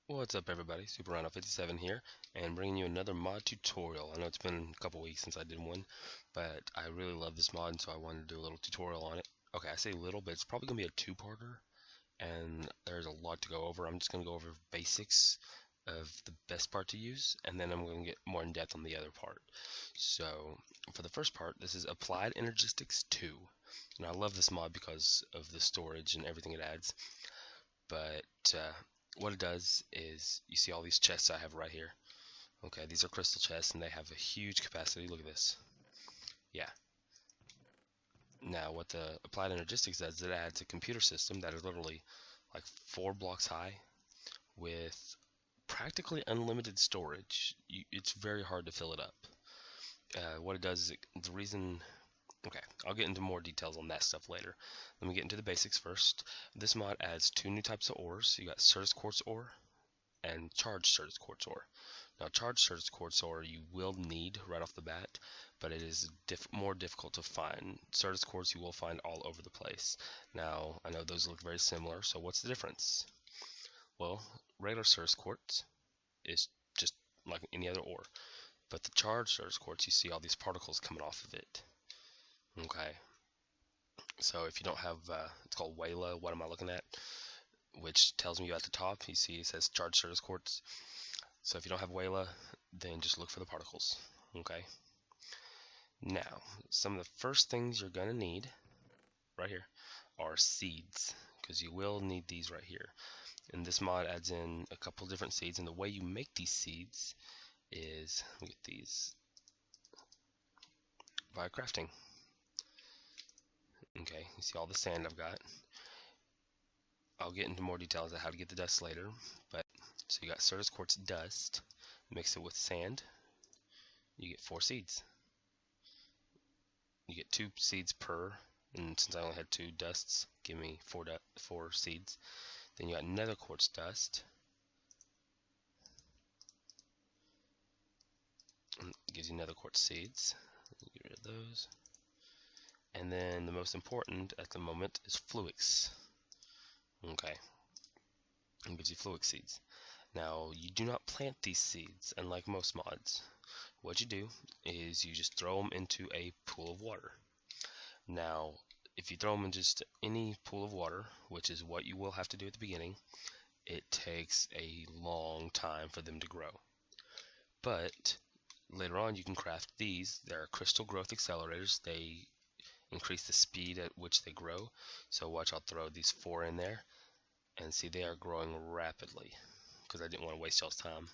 What's up everybody, SuperRhino57 here, and bringing you another mod tutorial. I know it's been a couple weeks since I did one, but I really love this mod, and so I wanted to do a little tutorial on it. Okay, I say little, but it's probably going to be a two-parter, and there's a lot to go over. I'm just going to go over basics of the best part to use, and then I'm going to get more in depth on the other part. So, for the first part, this is Applied Energistics 2. And I love this mod because of the storage and everything it adds, but what it does is, you see all these chests I have right here. Okay, these are crystal chests and they have a huge capacity. Look at this. Yeah. Now what the Applied Energistics does, it adds a computer system that is literally like 4 blocks high with practically unlimited storage. It's very hard to fill it up. What it does is, the reason... Okay, I'll get into more details on that stuff later. Let me get into the basics first. This mod adds 2 new types of ores. You got Certus Quartz ore and Charged Certus Quartz ore. Now, Charged Certus Quartz ore you will need right off the bat, but it is more difficult to find. Certus Quartz you will find all over the place. Now, I know those look very similar, so what's the difference? Well, regular Certus Quartz is just like any other ore, but the Charged Certus Quartz, you see all these particles coming off of it. Okay, so if you don't have, it's called Wayla, what am I looking at? Which tells me at the top, you see it says Charged Certus Quartz. So if you don't have Wayla, then just look for the particles. Okay, now some of the first things you're going to need right here are seeds, because you will need these right here. And this mod adds in a couple different seeds, and the way you make these seeds is, look at these, by crafting. Okay, you see all the sand I've got. I'll get into more details on how to get the dust later, but so you got Certus Quartz dust, mix it with sand, you get 4 seeds. You get 2 seeds per, and since I only had 2 dusts, give me 4 seeds. Then you got nether quartz dust, and it gives you nether quartz seeds. Get rid of those. And then the most important at the moment is Fluix. Okay, it gives you Fluix seeds. Now, you do not plant these seeds, unlike most mods. What you do is you just throw them into a pool of water. Now, if you throw them in just any pool of water, which is what you will have to do at the beginning, it takes a long time for them to grow. But later on, you can craft these. They're crystal growth accelerators. They increase the speed at which they grow. So watch, I'll throw these 4 in there, and see they are growing rapidly because I didn't want to waste y'all's time.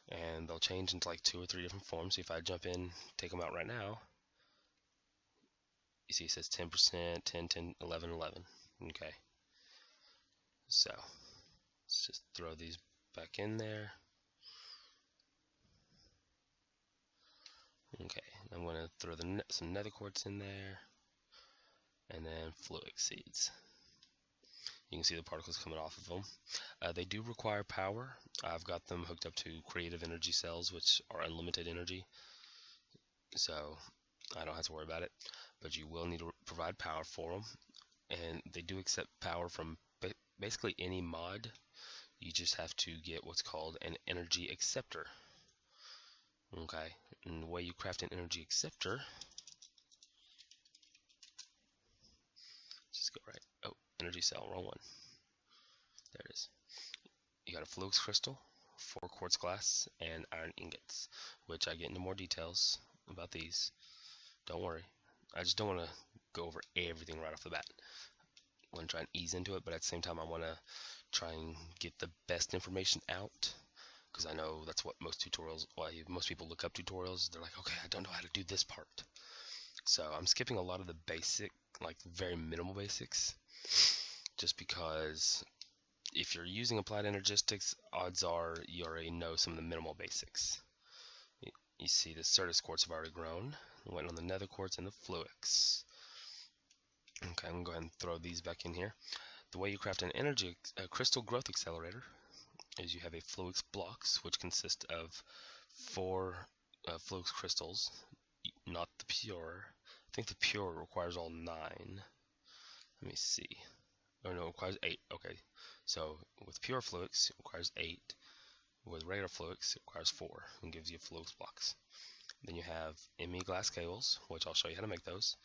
And they'll change into like 2 or 3 different forms. So if I jump in, take them out right now, you see it says 10%, 10, 10, 11, 11. Okay, so let's just throw these back in there. Okay, I'm going to throw some nether quartz in there, and then Fluix seeds. You can see the particles coming off of them. They do require power. I've got them hooked up to creative energy cells, which are unlimited energy, so I don't have to worry about it. But you will need to provide power for them, and they do accept power from basically any mod. You just have to get what's called an energy acceptor. Okay, and the way you craft an energy acceptor, just go right, oh, energy cell, wrong one. There it is. You got a Fluix crystal, 4 quartz glass, and iron ingots, which I get into more details about these. Don't worry, I just don't want to go over everything right off the bat. I want to try and ease into it, but at the same time I want to try and get the best information out, because I know that's what most tutorials, well, most people look up tutorials, they're like, okay, I don't know how to do this part. So I'm skipping a lot of the basic, like very minimal basics, just because if you're using Applied Energistics, odds are you already know some of the minimal basics. You see the Certus Quartz have already grown. Went on the nether quartz and the Fluix. Okay, I'm going to go ahead and throw these back in here. The way you craft an crystal growth accelerator is you have a Fluix blocks, which consist of 4 Fluix crystals. not the pure. I think the pure requires all 9. Let me see. Oh no, it requires 8. Okay, so with pure fluix, it requires 8. With regular fluix, it requires 4 and gives you fluix blocks. Then you have ME glass cables, which I'll show you how to make those,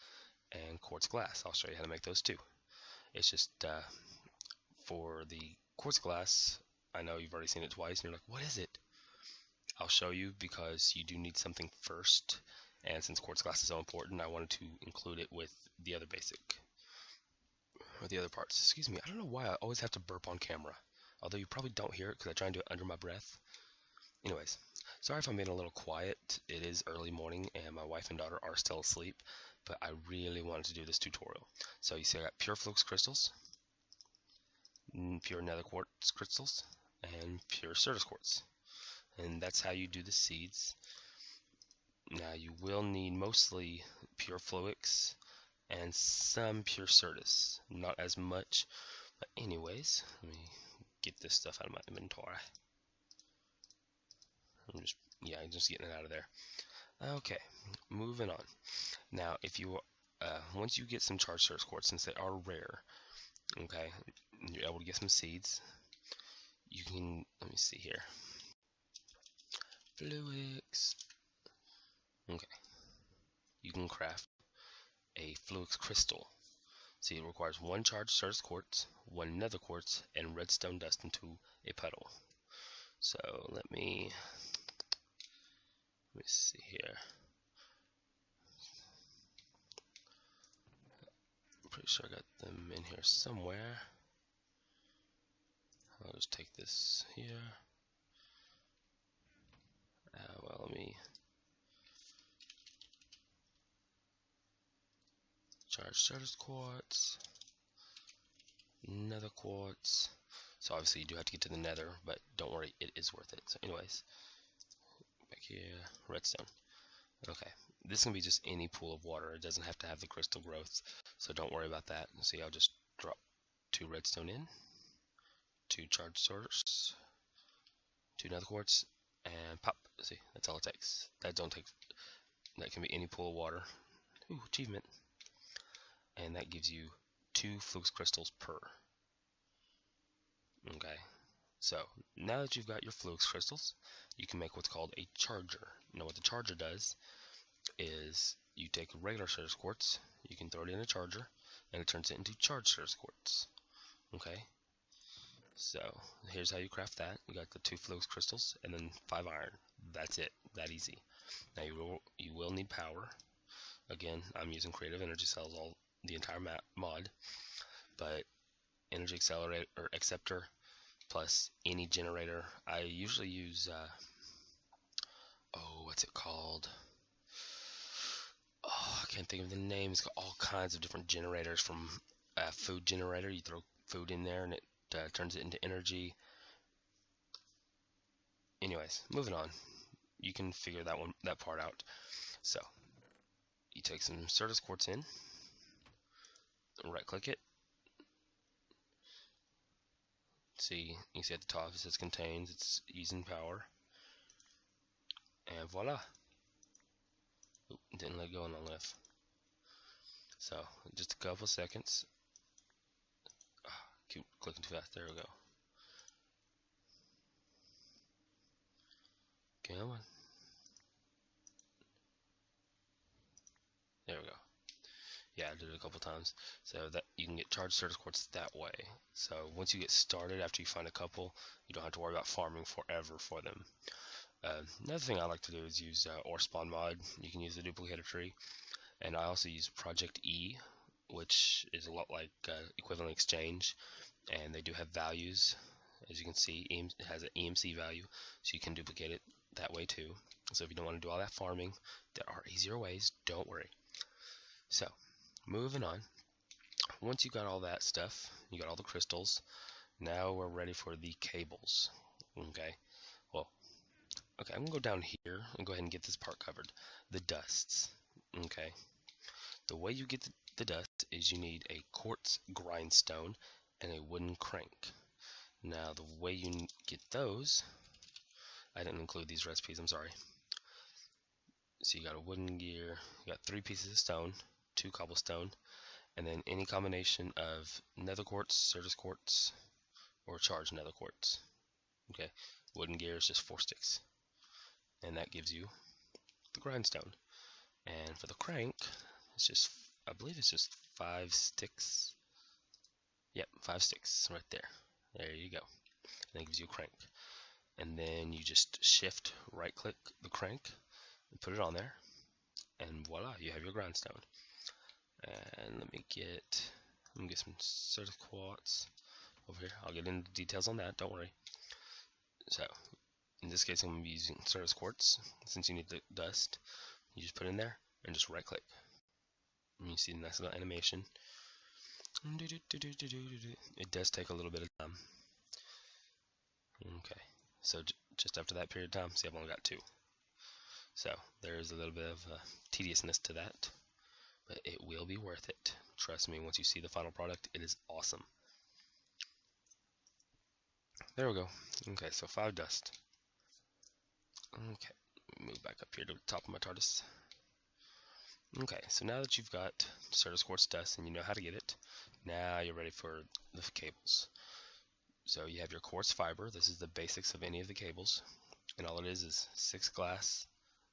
and quartz glass. I'll show you how to make those too. It's just for the quartz glass, I know you've already seen it twice, and you're like, what is it? I'll show you because you do need something first, and since quartz glass is so important, I wanted to include it with the other parts. Excuse me, I don't know why I always have to burp on camera, although you probably don't hear it because I try and do it under my breath. Anyways, sorry if I'm being a little quiet. It is early morning and my wife and daughter are still asleep, but I really wanted to do this tutorial. So you see I got pure flux crystals, pure nether quartz crystals, and pure certus quartz. And that's how you do the seeds. Now you will need mostly pure fluix and some pure certus. Not as much, but anyways, let me get this stuff out of my inventory. I'm just getting it out of there. Okay, moving on. Now, if you once you get some charged certus quartz, since they are rare, okay, and you're able to get some seeds, you can, let me see here, fluix. Okay, you can craft a fluix crystal. See, it requires 1 charged certus quartz, 1 nether quartz, and redstone dust into a puddle. So let me see here. I'm pretty sure I got them in here somewhere. I'll just take this here. Well, let me charge certus quartz, nether quartz. So obviously you do have to get to the nether, but don't worry, it is worth it. So anyways, back here, redstone. Okay, this can be just any pool of water. It doesn't have to have the crystal growth, so don't worry about that. See, I'll just drop 2 redstone in, 2 charged certus, 2 nether quartz, and pop. See, that's all it takes. That can be any pool of water. Ooh, achievement. And that gives you 2 flux crystals per. Okay, so now that you've got your flux crystals, you can make what's called a charger. Now what the charger does is you take regular certus quartz, you can throw it in a charger, and it turns it into charged certus quartz. Okay, so here's how you craft that. You got the 2 flux crystals and then 5 iron. That's it, that easy. Now you will need power. Again, I'm using creative energy cells the entire mod, but energy accelerator or acceptor plus any generator. I usually use what's it called? Oh, I can't think of the name. It's got all kinds of different generators. From a food generator, you throw food in there and it turns it into energy. Anyways, moving on. You can figure that part out. So you take some certus quartz in, right click it. See, you see at the top it says contains, it's using power, and voila. Oop, didn't let go on the lift. So just a couple seconds. Keep clicking too fast. There we go. Come on. There we go. Yeah, I did it a couple times. So that you can get charged certus quartz that way. So once you get started, after you find a couple, you don't have to worry about farming forever for them. Another thing I like to do is use ore spawn mod. You can use the duplicator tree, and I also use Project E, which is a lot like equivalent exchange, and they do have values. As you can see, it has an EMC value, so you can duplicate it that way too. So if you don't want to do all that farming, there are easier ways, don't worry. So moving on, once you got all that stuff, you got all the crystals, now we're ready for the cables. Okay, well, okay, I'm gonna go down here and go ahead and get this part covered. The dusts. Okay, the way you get the dust is you need a quartz grindstone and a wooden crank. Now the way you get those, I didn't include these recipes, I'm sorry. So you got a wooden gear, you got 3 pieces of stone, 2 cobblestone, and then any combination of nether quartz, Certus quartz, or charged nether quartz. Okay, wooden gear is just 4 sticks, and that gives you the grindstone. And for the crank, it's just, I believe it's just 5 sticks. Yep, 5 sticks right there. There you go. And that gives you a crank. And then you just shift right click the crank and put it on there, and voila, you have your grindstone. And let me get some Certus quartz over here. I'll get into details on that, don't worry. So in this case, I'm going to be using Certus quartz. Since you need the dust, you just put it in there and just right click. And you see the nice little animation. It does take a little bit of time. Okay, so just after that period of time, see, I've only got 2. So there is a little bit of tediousness to that, but it will be worth it. Trust me, once you see the final product, it is awesome. There we go. Okay, so 5 dust. Okay, move back up here to the top of my TARDIS. Okay, so now that you've got Certus quartz dust and you know how to get it, now you're ready for the cables. So you have your quartz fiber. This is the basics of any of the cables, and all it is 6 glass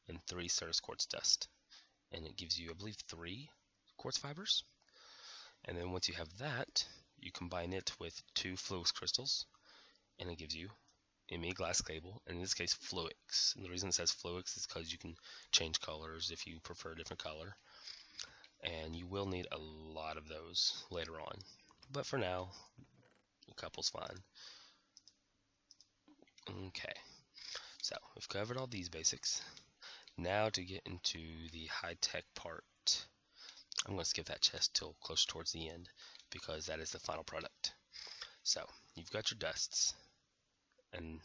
and 3 Certus quartz dust, and it gives you, I believe, 3 quartz fibers. And then once you have that, you combine it with 2 Fluix crystals, and it gives you ME glass cable, and in this case Fluix. And the reason it says Fluix is because you can change colors if you prefer a different color, and you will need a lot of those later on, but for now a couple's fine. Okay, so we've covered all these basics. Now to get into the high-tech part, I'm going to skip that chest till close towards the end because that is the final product. So you've got your dusts, and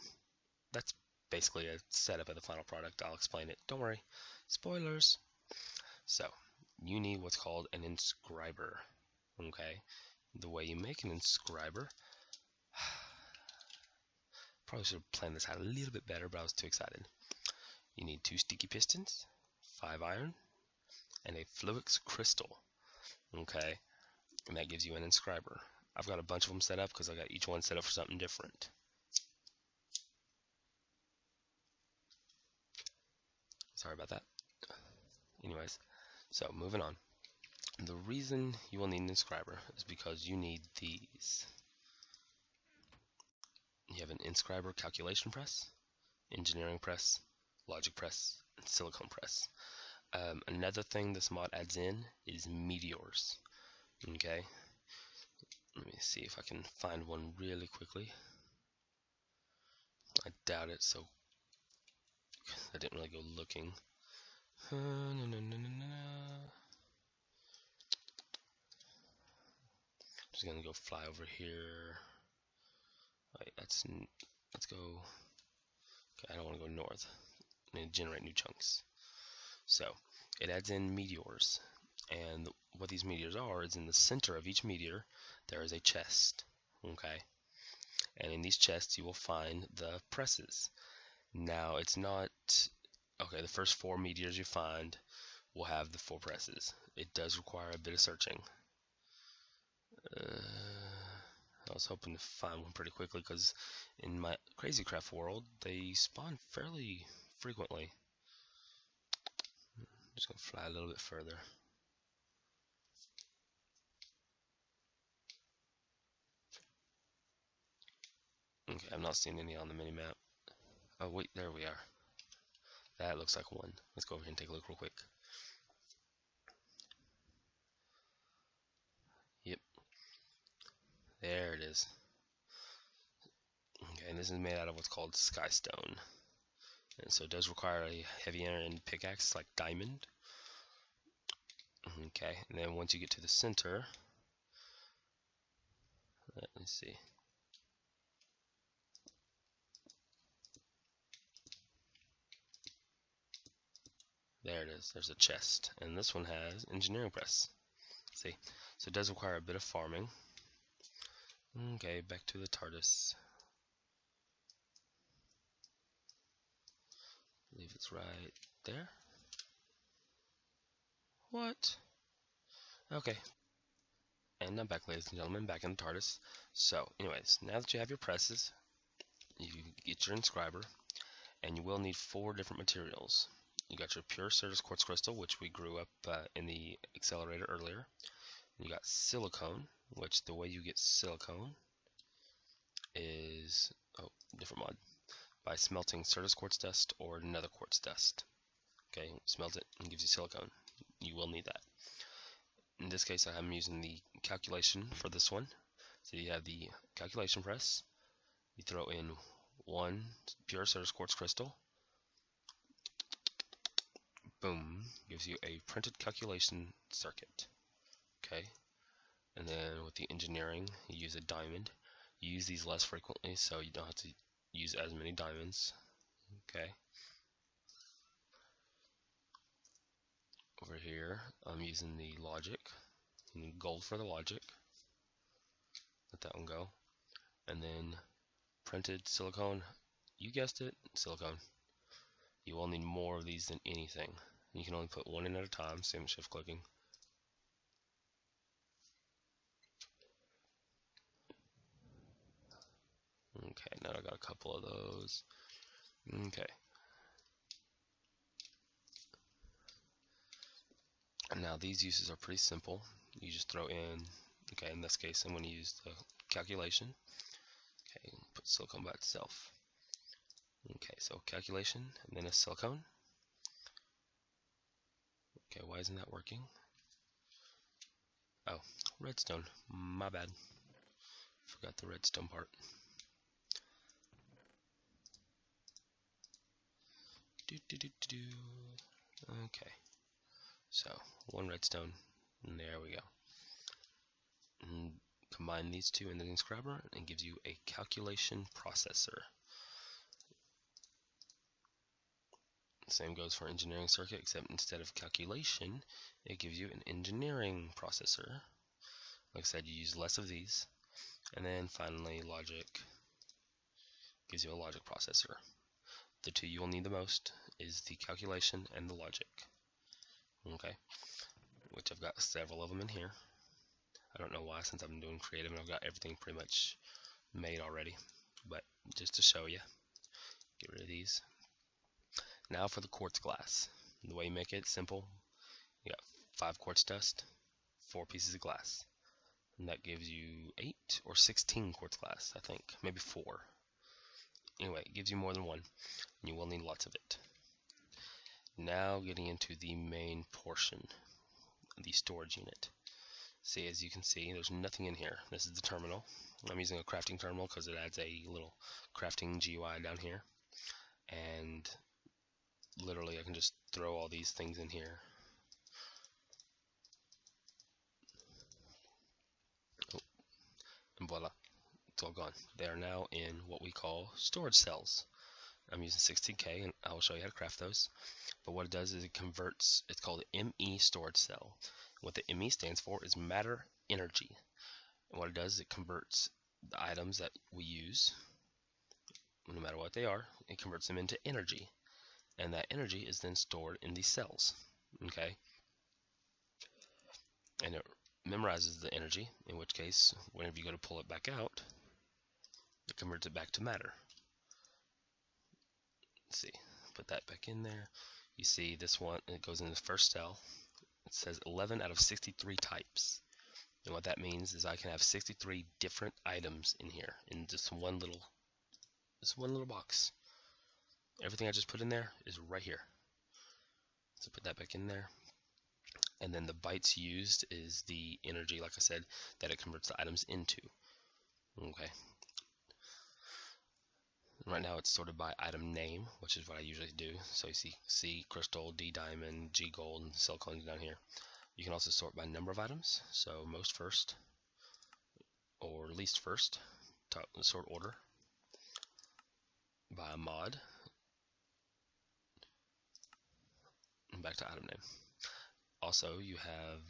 that's basically a setup of the final product. I'll explain it. Don't worry. Spoilers. So you need what's called an inscriber. Okay. The way you make an inscriber. Probably should have planned this out a little bit better, but I was too excited. You need 2 sticky pistons, 5 iron, and a Fluix crystal. Okay. And that gives you an inscriber. I've got a bunch of them set up because I got each one set up for something different. Sorry about that. Anyways, so moving on. The reason you will need an inscriber is because you need these. You have an inscriber calculation press, engineering press, logic press, and silicone press. Another thing this mod adds in is meteors. Okay, let me see if I can find one really quickly. I doubt it, so I didn't really go looking. Just gonna go fly over here. Wait, let's go. Okay, I don't want to go north. I need to generate new chunks. So it adds in meteors, and what these meteors are is in the center of each meteor there is a chest. Okay, and in these chests you will find the presses. Now it's not okay. The first 4 meteors you find will have the 4 presses. It does require a bit of searching. I was hoping to find one pretty quickly because in my Crazy Craft world they spawn fairly frequently. I'm just gonna fly a little bit further. Okay, I'm not seeing any on the mini-map. Oh wait, there we are. That looks like one. Let's go over here and take a look real quick. Yep. There it is. Okay, and this is made out of what's called skystone. And so it does require a heavy end pickaxe like diamond. Okay, and then once you get to the center, let me see. There it is. There's a chest, and this one has engineering press. See, so it does require a bit of farming. Okay, back to the TARDIS. I believe it's right there. What? Okay. And I'm back, ladies and gentlemen, back in the TARDIS. So, anyways, now that you have your presses, you get your inscriber, and you will need 4 different materials. You got your pure Certus quartz crystal, which we grew up in the accelerator earlier. You got silicone, which the way you get silicone is, different mod, by smelting Certus quartz dust or nether quartz dust. Okay, smelt it and gives you silicone. You will need that. In this case, I'm using the calculation for this one. So you have the calculation press. You throw in 1 pure Certus quartz crystal. Boom, gives you a printed calculation circuit. Okay, and then with the engineering, you use a diamond. You use these less frequently, so you don't have to use as many diamonds. Okay. Over here, I'm using the logic. You need gold for the logic. Let that one go. And then printed silicone. You guessed it, silicone. You will need more of these than anything. You can only put 1 in at a time, same shift clicking. Okay, now I got a couple of those. Okay. And now these uses are pretty simple. You just throw in, okay, in this case I'm going to use the calculation. Okay, put silicone by itself. Okay, so calculation and then a silicone. Okay, why isn't that working? Oh, redstone. My bad. Forgot the redstone part. Okay, so 1 redstone, and there we go. And combine these 2 in the inscriber and gives you a calculation processor. Same goes for engineering circuit, except instead of calculation, it gives you an engineering processor. Like I said, you use less of these. And then finally, logic gives you a logic processor. The 2 you will need the most is the calculation and the logic. Okay, which I've got several of them in here. I don't know why, since I'm doing creative and I've got everything pretty much made already. But just to show you, get rid of these. Now for the quartz glass. The way you make it, simple. You got 5 quartz dust, 4 pieces of glass. And that gives you 8 or 16 quartz glass, I think. Maybe 4. Anyway, it gives you more than 1. And you will need lots of it. Now getting into the main portion, the storage unit. See, as you can see, there's nothing in here. This is the terminal. I'm using a crafting terminal because it adds a little crafting GUI down here. And literally I can just throw all these things in here. Oh, and voila, it's all gone. They are now in what we call storage cells. I'm using 16K and I will show you how to craft those. But what it does is it converts, it's called an ME storage cell. What the ME stands for is matter energy. And what it does is it converts the items that we use, no matter what they are, it converts them into energy. And that energy is then stored in these cells. Okay? And it memorizes the energy, in which case, whenever you go to pull it back out, it converts it back to matter. Let's see, put that back in there. You see this one, it goes in the first cell. It says 11 out of 63 types. And what that means is I can have 63 different items in here in just one little box. Everything I just put in there is right here. So put that back in there. And then the bytes used is the energy, like I said, that it converts the items into. Okay. Right now it's sorted by item name, which is what I usually do. So you see C crystal, D diamond, G gold, and silicone down here. You can also sort by number of items. So most first, or least first, sort order by mod, and back to item name. Also, you have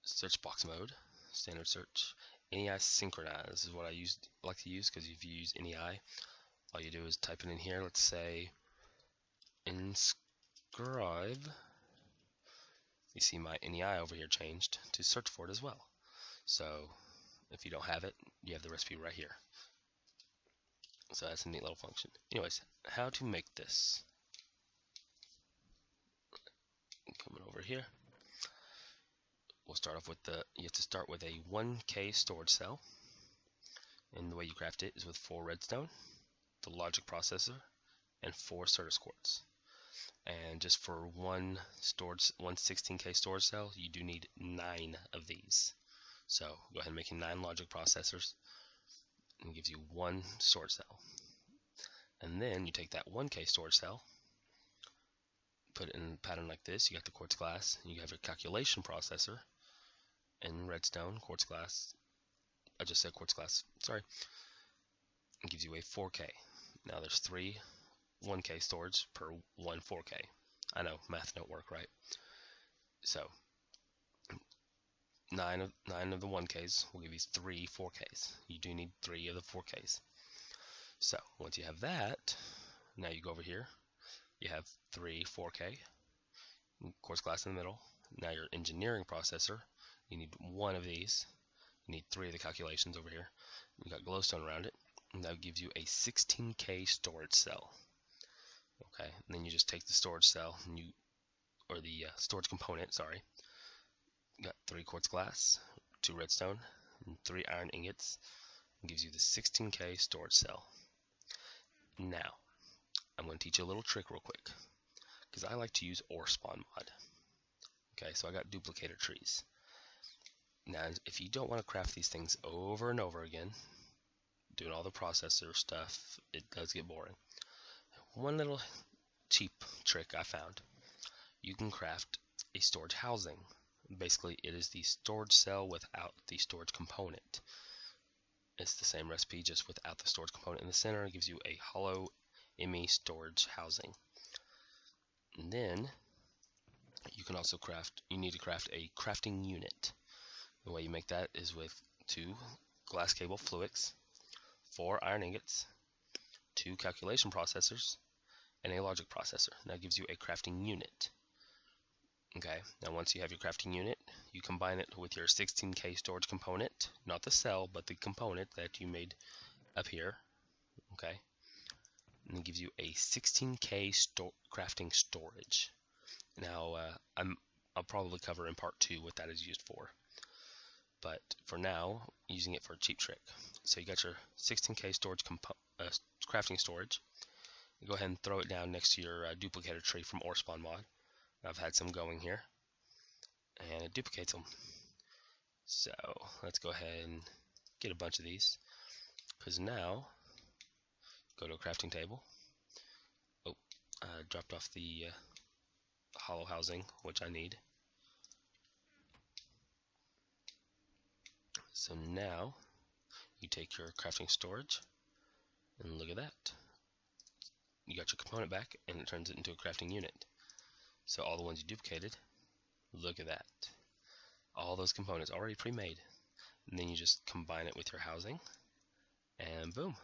search box mode, standard search. NEI synchronize is what I like to use, because if you use NEI, all you do is type it in here. Let's say inscribe You see my NEI over here changed to search for it as well. So if you don't have it, you have the recipe right here. So that's a neat little function. Anyways, how to make this. Coming over here, we'll start off with you have to start with a 1K storage cell. And the way you craft it is with 4 redstone, the logic processor, and 4 Certus quartz. And just for one 16K storage cell, you do need 9 of these. So go ahead and make 9 logic processors, and it gives you 1 storage cell. And then you take that 1K storage cell, put it in a pattern like this. You got the quartz glass, you have your calculation processor, and redstone, quartz glass. I just said quartz glass, sorry. It gives you a 4K. Now there's 3 1K storage per 1 4K. I know, math don't work right. So 9 of the 1Ks will give you 3 4Ks. You do need 3 of the 4Ks. So once you have that, now you go over here. You have 3 4K, quartz glass in the middle. Now your engineering processor, you need 1 of these. You need 3 of the calculations over here. You got glowstone around it, and that gives you a 16K storage cell. Okay, and then you just take the storage cell, and or the storage component, sorry. You got 3 quartz glass, 2 redstone, and 3 iron ingots. It gives you the 16K storage cell. Now, I'm going to teach you a little trick real quick, because I like to use ore spawn mod. Okay, so I got duplicator trees. Now, if you don't want to craft these things over and over again, doing all the processor stuff, it does get boring. One little cheap trick I found, you can craft a storage housing. Basically, it is the storage cell without the storage component. It's the same recipe, just without the storage component in the center. It gives you a hollow ME storage housing. And then you can also need to craft a crafting unit. The way you make that is with 2 glass cable fluics, 4 iron ingots, 2 calculation processors, and a logic processor. That gives you a crafting unit. Okay, now once you have your crafting unit, you combine it with your 16K storage component, not the cell, but the component that you made up here. Okay, and it gives you a 16K crafting storage. Now, I'll probably cover in part 2 what that is used for. But for now, using it for a cheap trick. So you got your 16K storage crafting storage. You go ahead and throw it down next to your duplicator tree from ore spawn mod. I've had some going here, and it duplicates them. So let's go ahead and get a bunch of these, because now go to a crafting table. Oh, I dropped off the hollow housing, which I need. So now you take your crafting storage, and look at that. You got your component back, and it turns it into a crafting unit. So all the ones you duplicated, look at that. All those components already pre-made. And then you just combine it with your housing, and boom.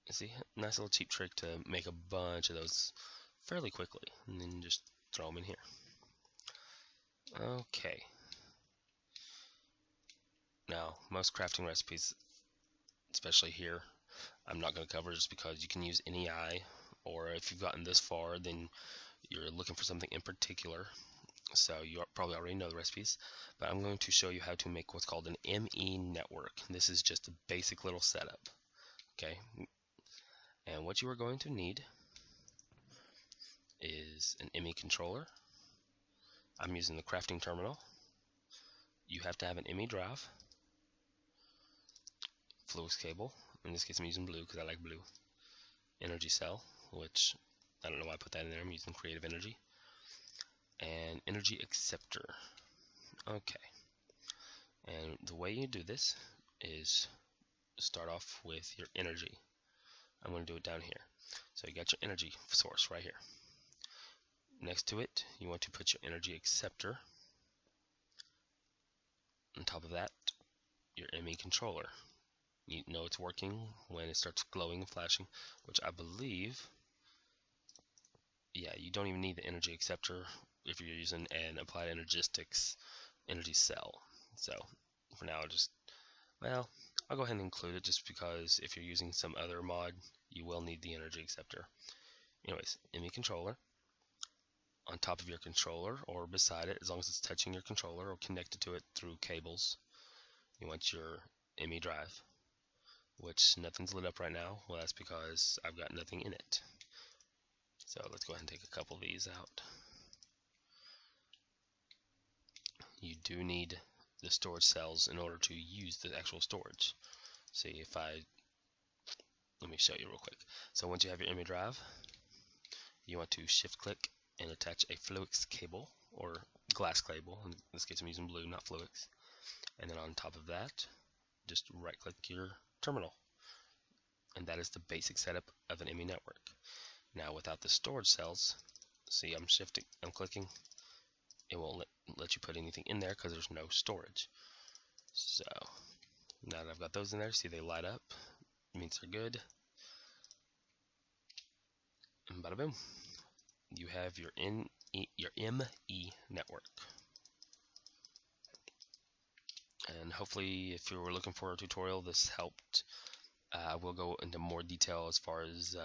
You see, nice little cheap trick to make a bunch of those fairly quickly, and then just throw them in here. Okay. Now, most crafting recipes, especially here, I'm not going to cover just because you can use NEI, or if you've gotten this far, then you're looking for something in particular. So you probably already know the recipes, but I'm going to show you how to make what's called an ME network. This is just a basic little setup. Okay, and what you are going to need is an ME controller. I'm using the crafting terminal. You have to have an ME drive, fluix cable. In this case, I'm using blue because I like blue. Energy cell, which I don't know why I put that in there. I'm using creative energy. And energy acceptor. Okay. And the way you do this is start off with your energy. I'm going to do it down here. So you got your energy source right here. Next to it, you want to put your energy acceptor. On top of that, your ME controller. You know it's working when it starts glowing and flashing, which I believe, yeah, you don't even need the energy acceptor if you're using an applied Energistics energy cell. So for now, well, I'll go ahead and include it just because if you're using some other mod, you will need the energy acceptor. Anyways, ME controller. On top of your controller or beside it, as long as it's touching your controller or connected to it through cables, you want your ME drive, which nothing's lit up right now. Well, that's because I've got nothing in it. So let's go ahead and take a couple of these out. You do need the storage cells in order to use the actual storage. See, let me show you real quick. So once you have your ME drive, you want to shift click and attach a Fluix cable or glass cable. In this case I'm using blue, not Fluix. And then on top of that, just right click your terminal. And that is the basic setup of an ME network. Now without the storage cells, see, I'm clicking, it won't let you put anything in there because there's no storage. So now that I've got those in there, see they light up, it means they're good. And bada boom, you have your ME network. And hopefully if you were looking for a tutorial, this helped. I will go into more detail as far as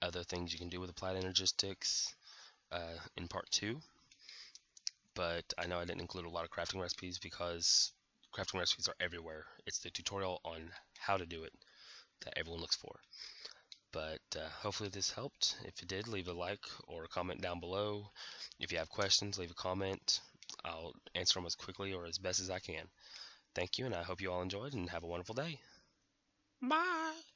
other things you can do with applied Energistics in part 2. But I know I didn't include a lot of crafting recipes because crafting recipes are everywhere. It's the tutorial on how to do it that everyone looks for. But hopefully this helped. If it did, leave a like or a comment down below. If you have questions, leave a comment. I'll answer them as quickly or as best as I can. Thank you, and I hope you all enjoyed, and have a wonderful day. Bye!